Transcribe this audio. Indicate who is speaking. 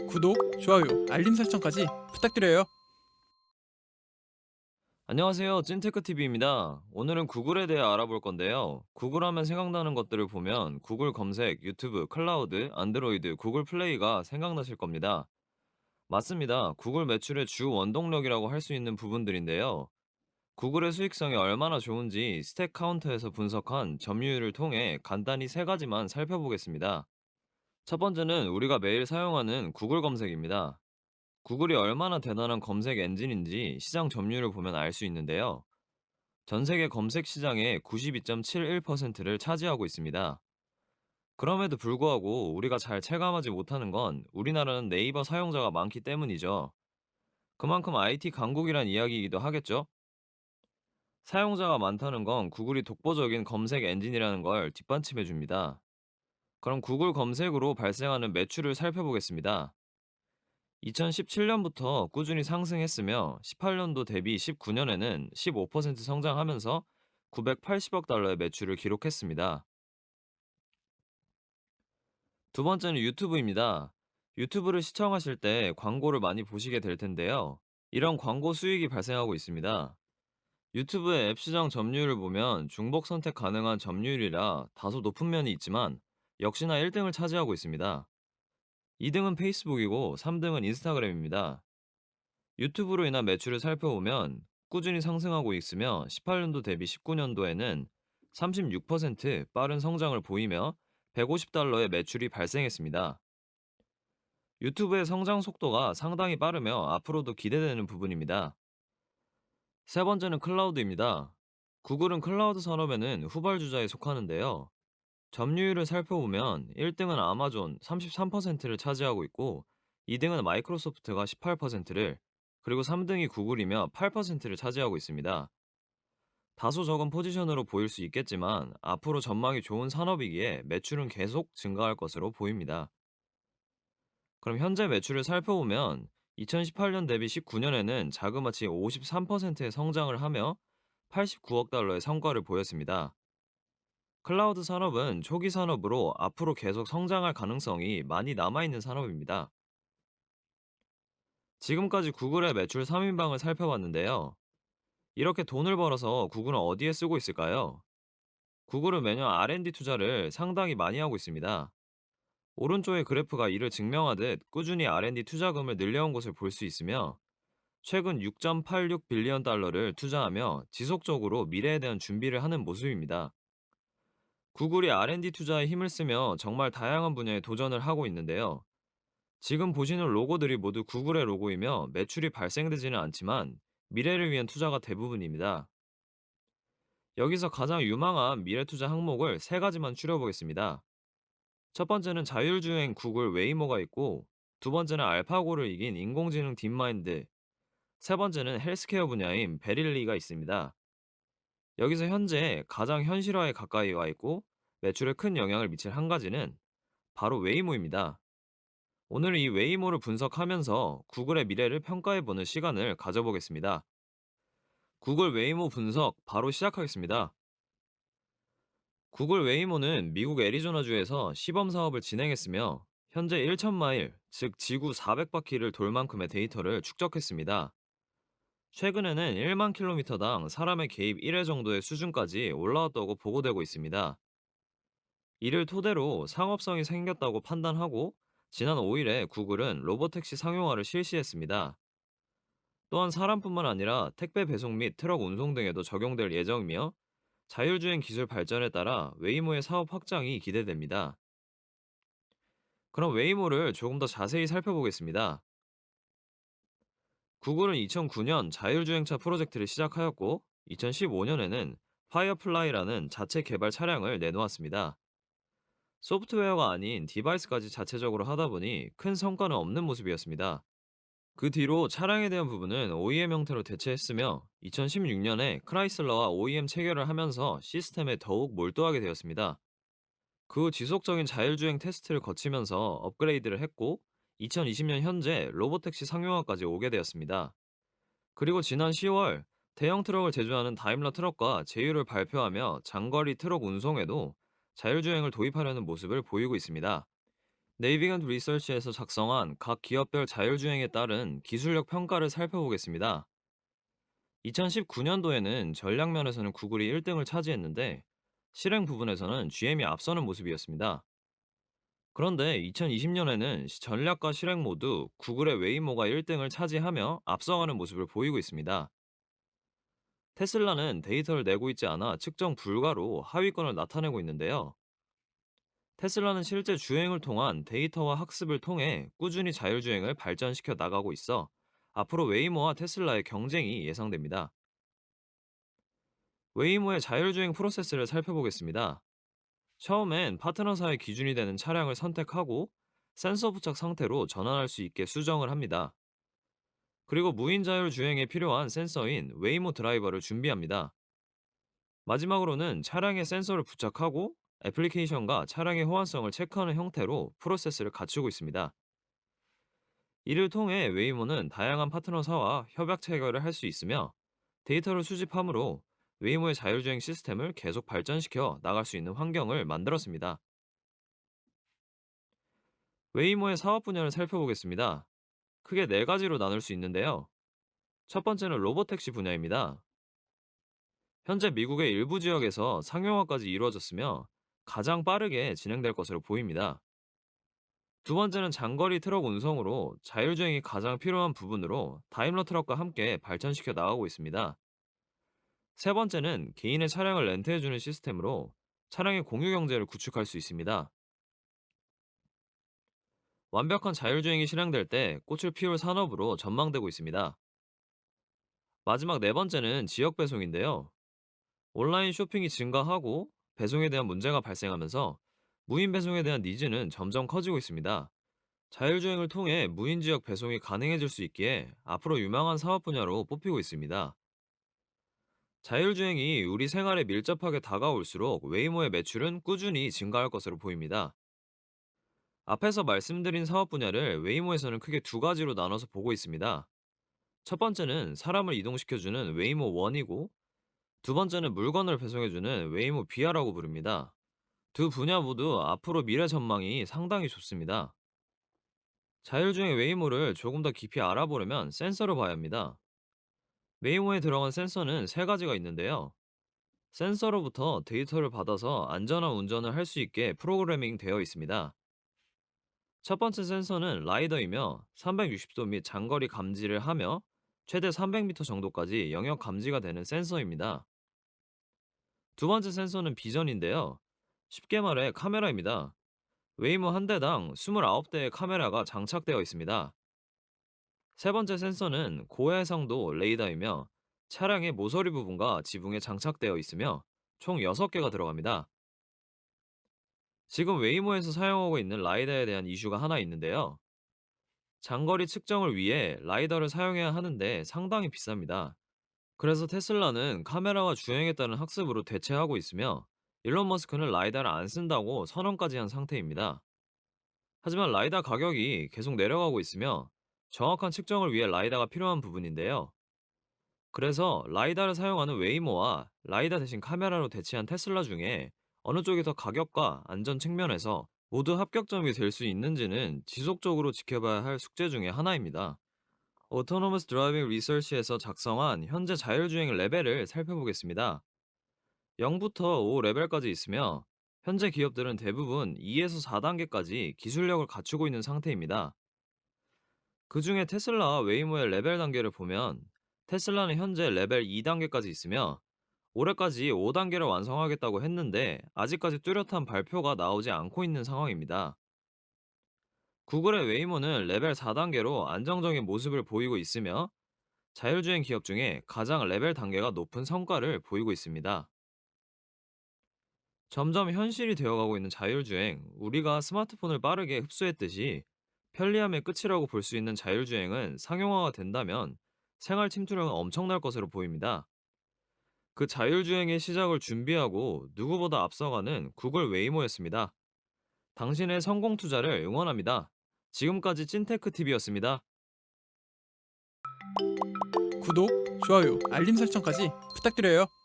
Speaker 1: 구독, 좋아요, 알림 설정까지 부탁드려요.
Speaker 2: 안녕하세요. 찐테크TV입니다. 오늘은 구글에 대해 알아볼 건데요. 구글 하면 생각나는 것들을 보면 구글 검색, 유튜브, 클라우드, 안드로이드, 구글 플레이가 생각나실 겁니다. 맞습니다. 구글 매출의 주 원동력이라고 할 수 있는 부분들인데요. 구글의 수익성이 얼마나 좋은지 스택 카운터에서 분석한 점유율을 통해 간단히 세 가지만 살펴보겠습니다. 첫 번째는 우리가 매일 사용하는 구글 검색입니다. 구글이 얼마나 대단한 검색 엔진인지 시장 점유율을 보면 알 수 있는데요. 전 세계 검색 시장의 92.71%를 차지하고 있습니다. 그럼에도 불구하고 우리가 잘 체감하지 못하는 건 우리나라는 네이버 사용자가 많기 때문이죠. 그만큼 IT 강국이란 이야기이기도 하겠죠? 사용자가 많다는 건 구글이 독보적인 검색 엔진이라는 걸 뒷받침해 줍니다. 그럼 구글 검색으로 발생하는 매출을 살펴보겠습니다. 2017년부터 꾸준히 상승했으며 18년도 대비 19년에는 15% 성장하면서 980억 달러의 매출을 기록했습니다. 두 번째는 유튜브입니다. 유튜브를 시청하실 때 광고를 많이 보시게 될 텐데요. 이런 광고 수익이 발생하고 있습니다. 유튜브의 앱 시장 점유율을 보면 중복 선택 가능한 점유율이라 다소 높은 면이 있지만 역시나 1등을 차지하고 있습니다. 2등은 페이스북이고 3등은 인스타그램입니다. 유튜브로 인한 매출을 살펴보면 꾸준히 상승하고 있으며 18년도 대비 19년도에는 36% 빠른 성장을 보이며 150달러의 매출이 발생했습니다. 유튜브의 성장 속도가 상당히 빠르며 앞으로도 기대되는 부분입니다. 세 번째는 클라우드입니다. 구글은 클라우드 산업에는 후발주자에 속하는데요. 점유율을 살펴보면 1등은 아마존 33%를 차지하고 있고 2등은 마이크로소프트가 18%를 그리고 3등이 구글이며 8%를 차지하고 있습니다. 다소 적은 포지션으로 보일 수 있겠지만 앞으로 전망이 좋은 산업이기에 매출은 계속 증가할 것으로 보입니다. 그럼 현재 매출을 살펴보면 2018년 대비 19년에는 자그마치 53%의 성장을 하며 89억 달러의 성과를 보였습니다. 클라우드 산업은 초기 산업으로 앞으로 계속 성장할 가능성이 많이 남아있는 산업입니다. 지금까지 구글의 매출 3인방을 살펴봤는데요. 이렇게 돈을 벌어서 구글은 어디에 쓰고 있을까요? 구글은 매년 R&D 투자를 상당히 많이 하고 있습니다. 오른쪽의 그래프가 이를 증명하듯 꾸준히 R&D 투자금을 늘려온 것을 볼 수 있으며 최근 6.86 빌리언 달러를 투자하며 지속적으로 미래에 대한 준비를 하는 모습입니다. 구글이 R&D 투자에 힘을 쓰며 정말 다양한 분야에 도전을 하고 있는데요. 지금 보시는 로고들이 모두 구글의 로고이며 매출이 발생되지는 않지만 미래를 위한 투자가 대부분입니다. 여기서 가장 유망한 미래 투자 항목을 세 가지만 추려보겠습니다. 첫 번째는 자율주행 구글 웨이모가 있고, 두 번째는 알파고를 이긴 인공지능 딥마인드, 세 번째는 헬스케어 분야인 베릴리가 있습니다. 여기서 현재 가장 현실화에 가까이 와 있고 매출에 큰 영향을 미칠 한 가지는 바로 웨이모입니다. 오늘 이 웨이모를 분석하면서 구글의 미래를 평가해보는 시간을 가져보겠습니다. 구글 웨이모 분석 바로 시작하겠습니다. 구글 웨이모는 미국 애리조나주에서 시범 사업을 진행했으며 현재 1,000마일, 즉 지구 400바퀴를 돌 만큼의 데이터를 축적했습니다. 최근에는 1만 킬로미터당 사람의 개입 1회 정도의 수준까지 올라왔다고 보고되고 있습니다. 이를 토대로 상업성이 생겼다고 판단하고 지난 5일에 구글은 로보택시 상용화를 실시했습니다. 또한 사람뿐만 아니라 택배 배송 및 트럭 운송 등에도 적용될 예정이며 자율주행 기술 발전에 따라 웨이모의 사업 확장이 기대됩니다. 그럼 웨이모를 조금 더 자세히 살펴보겠습니다. 구글은 2009년 자율주행차 프로젝트를 시작하였고 2015년에는 파이어플라이라는 자체 개발 차량을 내놓았습니다. 소프트웨어가 아닌 디바이스까지 자체적으로 하다 보니 큰 성과는 없는 모습이었습니다. 그 뒤로 차량에 대한 부분은 OEM 형태로 대체했으며 2016년에 크라이슬러와 OEM 체결을 하면서 시스템에 더욱 몰두하게 되었습니다. 그 후 지속적인 자율주행 테스트를 거치면서 업그레이드를 했고 2020년 현재 로보택시 상용화까지 오게 되었습니다. 그리고 지난 10월 대형 트럭을 제조하는 다임러 트럭과 제휴를 발표하며 장거리 트럭 운송에도 자율주행을 도입하려는 모습을 보이고 있습니다. 네이비건트 리서치에서 작성한 각 기업별 자율주행에 따른 기술력 평가를 살펴보겠습니다. 2019년도에는 전략 면에서는 구글이 1등을 차지했는데 실행 부분에서는 GM이 앞서는 모습이었습니다. 그런데 2020년에는 전략과 실행 모두 구글의 웨이모가 1등을 차지하며 앞서가는 모습을 보이고 있습니다. 테슬라는 데이터를 내고 있지 않아 측정 불가로 하위권을 나타내고 있는데요. 테슬라는 실제 주행을 통한 데이터와 학습을 통해 꾸준히 자율주행을 발전시켜 나가고 있어 앞으로 웨이모와 테슬라의 경쟁이 예상됩니다. 웨이모의 자율주행 프로세스를 살펴보겠습니다. 처음엔 파트너사의 기준이 되는 차량을 선택하고 센서 부착 상태로 전환할 수 있게 수정을 합니다. 그리고 무인 자율 주행에 필요한 센서인 웨이모 드라이버를 준비합니다. 마지막으로는 차량에 센서를 부착하고 애플리케이션과 차량의 호환성을 체크하는 형태로 프로세스를 갖추고 있습니다. 이를 통해 웨이모는 다양한 파트너사와 협약 체결을 할 수 있으며 데이터를 수집함으로 웨이모의 자율주행 시스템을 계속 발전시켜 나갈 수 있는 환경을 만들었습니다. 웨이모의 사업 분야를 살펴보겠습니다. 크게 네 가지로 나눌 수 있는데요. 첫 번째는 로보택시 분야입니다. 현재 미국의 일부 지역에서 상용화까지 이루어졌으며 가장 빠르게 진행될 것으로 보입니다. 두 번째는 장거리 트럭 운송으로 자율주행이 가장 필요한 부분으로 다임러 트럭과 함께 발전시켜 나가고 있습니다. 세 번째는 개인의 차량을 렌트해주는 시스템으로 차량의 공유 경제를 구축할 수 있습니다. 완벽한 자율주행이 실행될 때 꽃을 피울 산업으로 전망되고 있습니다. 마지막 네 번째는 지역 배송인데요. 온라인 쇼핑이 증가하고 배송에 대한 문제가 발생하면서 무인 배송에 대한 니즈는 점점 커지고 있습니다. 자율주행을 통해 무인 지역 배송이 가능해질 수 있기에 앞으로 유망한 사업 분야로 뽑히고 있습니다. 자율주행이 우리 생활에 밀접하게 다가올수록 웨이모의 매출은 꾸준히 증가할 것으로 보입니다. 앞에서 말씀드린 사업 분야를 웨이모에서는 크게 두 가지로 나눠서 보고 있습니다. 첫 번째는 사람을 이동시켜주는 웨이모 1이고 두 번째는 물건을 배송해주는 웨이모 비아라고 부릅니다. 두 분야 모두 앞으로 미래 전망이 상당히 좋습니다. 자율주행 웨이모를 조금 더 깊이 알아보려면 센서를 봐야 합니다. 웨이모에 들어간 센서는 세 가지가 있는데요. 센서로부터 데이터를 받아서 안전한 운전을 할 수 있게 프로그래밍 되어 있습니다. 첫 번째 센서는 라이더이며 360도 및 장거리 감지를 하며 최대 300m 정도까지 영역 감지가 되는 센서입니다. 두 번째 센서는 비전인데요. 쉽게 말해 카메라입니다. 웨이모 한 대당 29대의 카메라가 장착되어 있습니다. 세 번째 센서는 고해상도 레이더이며 차량의 모서리 부분과 지붕에 장착되어 있으며 총 6개가 들어갑니다. 지금 웨이모에서 사용하고 있는 라이더에 대한 이슈가 하나 있는데요. 장거리 측정을 위해 라이더를 사용해야 하는데 상당히 비쌉니다. 그래서 테슬라는 카메라와 주행에 따른 학습으로 대체하고 있으며 일론 머스크는 라이다를 안 쓴다고 선언까지 한 상태입니다. 하지만 라이다 가격이 계속 내려가고 있으며 정확한 측정을 위해 라이다가 필요한 부분인데요. 그래서 라이다를 사용하는 웨이모와 라이다 대신 카메라로 대체한 테슬라 중에 어느 쪽이 더 가격과 안전 측면에서 모두 합격점이 될 수 있는지는 지속적으로 지켜봐야 할 숙제 중에 하나입니다. 오토노머스 드라이빙 리서치에서 작성한 현재 자율주행 레벨을 살펴보겠습니다. 0부터 5 레벨까지 있으며 현재 기업들은 대부분 2에서 4단계까지 기술력을 갖추고 있는 상태입니다. 그 중에 테슬라 웨이모의 레벨 단계를 보면 테슬라는 현재 레벨 2단계까지 있으며 올해까지 5단계를 완성하겠다고 했는데 아직까지 뚜렷한 발표가 나오지 않고 있는 상황입니다. 구글의 웨이모는 레벨 4단계로 안정적인 모습을 보이고 있으며 자율주행 기업 중에 가장 레벨 단계가 높은 성과를 보이고 있습니다. 점점 현실이 되어가고 있는 자율주행, 우리가 스마트폰을 빠르게 흡수했듯이 편리함의 끝이라고 볼 수 있는 자율주행은 상용화가 된다면 생활 침투력은 엄청날 것으로 보입니다. 그 자율주행의 시작을 준비하고 누구보다 앞서가는 구글 웨이모였습니다. 당신의 성공 투자를 응원합니다. 지금까지 찐테크TV였습니다.
Speaker 1: 구독, 좋아요, 알림 설정까지 부탁드려요.